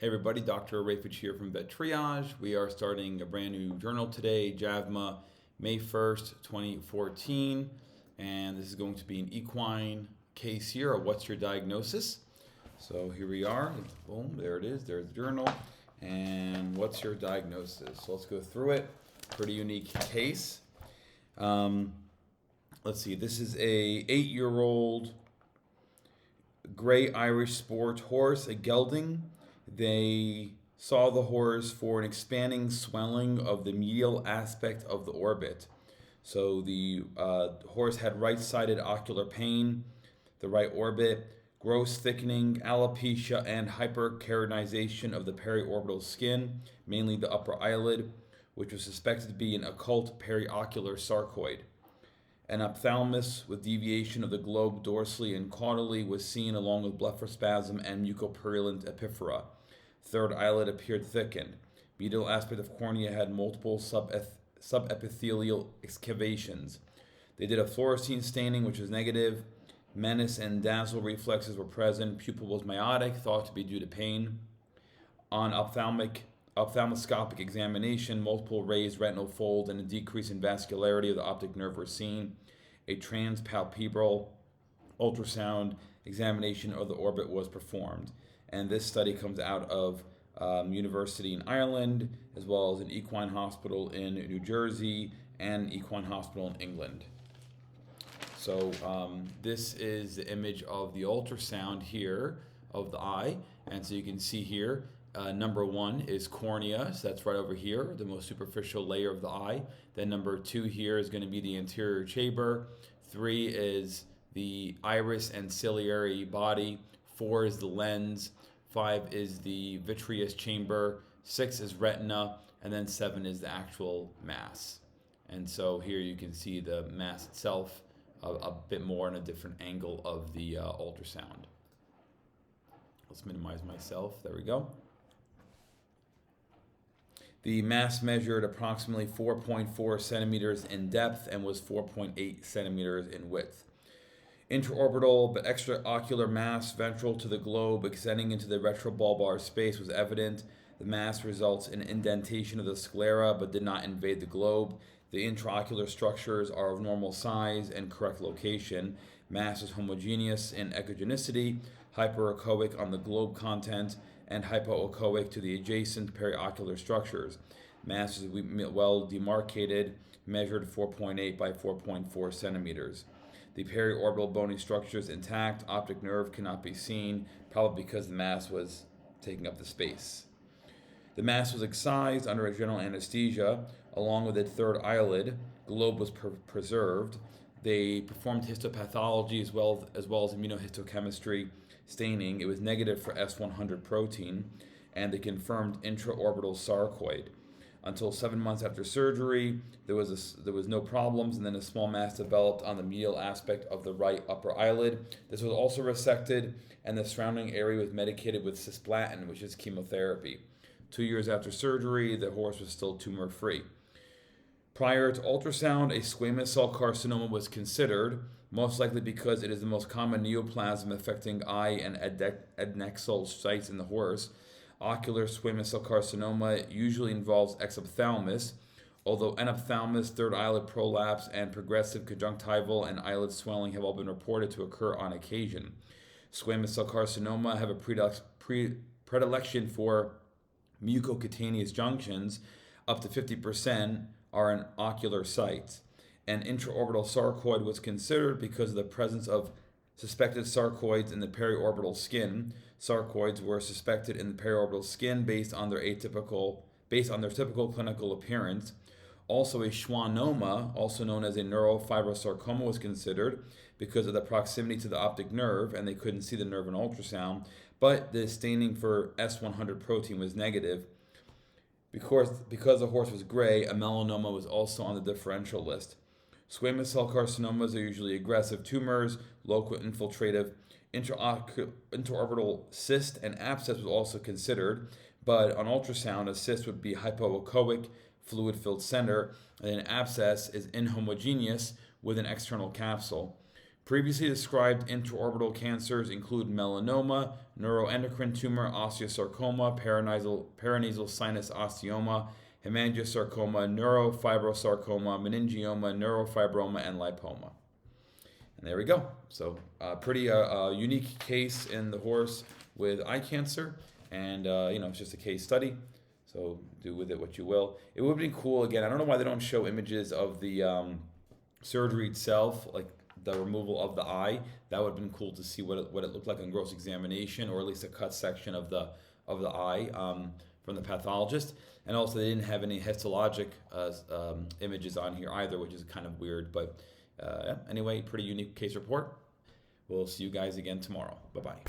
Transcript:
Hey everybody, Dr. Rafich here from Vet Triage. We are starting a brand new journal today, JAVMA, May 1st, 2014. And this is going to be an equine case here, or what's your diagnosis? So here we are, boom, there it is, there's the journal. And what's your diagnosis? So let's go through it. Pretty unique case. Let's see, this is a 8-year-old gray Irish sport horse, a gelding. They saw the horse for an expanding swelling of the medial aspect of the orbit. So the horse had right-sided ocular pain, the right orbit, gross thickening, alopecia, and hyperkeratinization of the periorbital skin, mainly the upper eyelid, which was suspected to be an occult periocular sarcoid. An ophthalmos with deviation of the globe dorsally and caudally was seen, along with blepharospasm and mucopurulent epiphora. Third eyelid appeared thickened. Medial aspect of cornea had multiple subepithelial excavations. They did a fluorescein staining, which was negative. Menace and dazzle reflexes were present. Pupil was myotic, thought to be due to pain. On ophthalmoscopic examination, multiple raised retinal folds and a decrease in vascularity of the optic nerve were seen. A transpalpebral ultrasound examination of the orbit was performed. And this study comes out of University in Ireland, as well as an equine hospital in New Jersey and equine hospital in England. So this is the image of the ultrasound here of the eye. And so you can see here, number 1 is cornea, so that's right over here, the most superficial layer of the eye. Then number 2 here is going to be the anterior chamber. 3 is the iris and ciliary body. 4 is the lens. 5 is the vitreous chamber. 6 is retina. And then 7 is the actual mass. And so here you can see the mass itself a bit more in a different angle of the ultrasound. Let's minimize myself. There we go. The mass measured approximately 4.4 centimeters in depth and was 4.8 centimeters in width. Intraorbital but extraocular mass ventral to the globe extending into the retrobulbar space was evident. The mass results in indentation of the sclera but did not invade the globe. The intraocular structures are of normal size and correct location. Mass is homogeneous in echogenicity, hyperechoic on the globe content, and hypoechoic to the adjacent periocular structures. Mass is well demarcated, measured 4.8 by 4.4 centimeters. The periorbital bony structure is intact. Optic nerve cannot be seen, probably because the mass was taking up the space. The mass was excised under a general anesthesia, along with a third eyelid. Globe was preserved. They performed histopathology as well as immunohistochemistry staining. It was negative for S100 protein, and they confirmed intraorbital sarcoid. Until 7 months after surgery, there was no problems, and then a small mass developed on the medial aspect of the right upper eyelid. This was also resected, and the surrounding area was medicated with cisplatin, which is chemotherapy. 2 years after surgery, the horse was still tumor-free. Prior to ultrasound, a squamous cell carcinoma was considered, most likely because it is the most common neoplasm affecting eye and adnexal sites in the horse. Ocular squamous cell carcinoma usually involves exophthalmos, although enophthalmos, third eyelid prolapse, and progressive conjunctival and eyelid swelling have all been reported to occur on occasion. Squamous cell carcinoma have a predilection for mucocutaneous junctions. Up to 50% are in ocular sites. And intraorbital sarcoid was considered because of the presence of suspected sarcoids in the periorbital skin. Sarcoids were suspected in the periorbital skin based on their typical clinical appearance. Also, a schwannoma, also known as a neurofibrosarcoma, was considered because of the proximity to the optic nerve, and they couldn't see the nerve in ultrasound. But the staining for S100 protein was negative. Because the horse was gray, a melanoma was also on the differential list. Squamous cell carcinomas are usually aggressive tumors, local infiltrative. Intraorbital cyst and abscess was also considered, but on ultrasound, a cyst would be hypoechoic, fluid-filled center, and an abscess is inhomogeneous with an external capsule. Previously described intraorbital cancers include melanoma, neuroendocrine tumor, osteosarcoma, paranasal sinus osteoma, hemangiosarcoma, neurofibrosarcoma, meningioma, neurofibroma, and lipoma. And there we go. So pretty unique case in the horse with eye cancer, and it's just a case study. So do with it what you will. It would have been cool, again, I don't know why they don't show images of the surgery itself, like the removal of the eye. That would have been cool to see what it looked like on gross examination, or at least a cut section of the eye from the pathologist. And also they didn't have any histologic images on here either, which is kind of weird. But anyway, pretty unique case report. We'll see you guys again tomorrow. Bye-bye.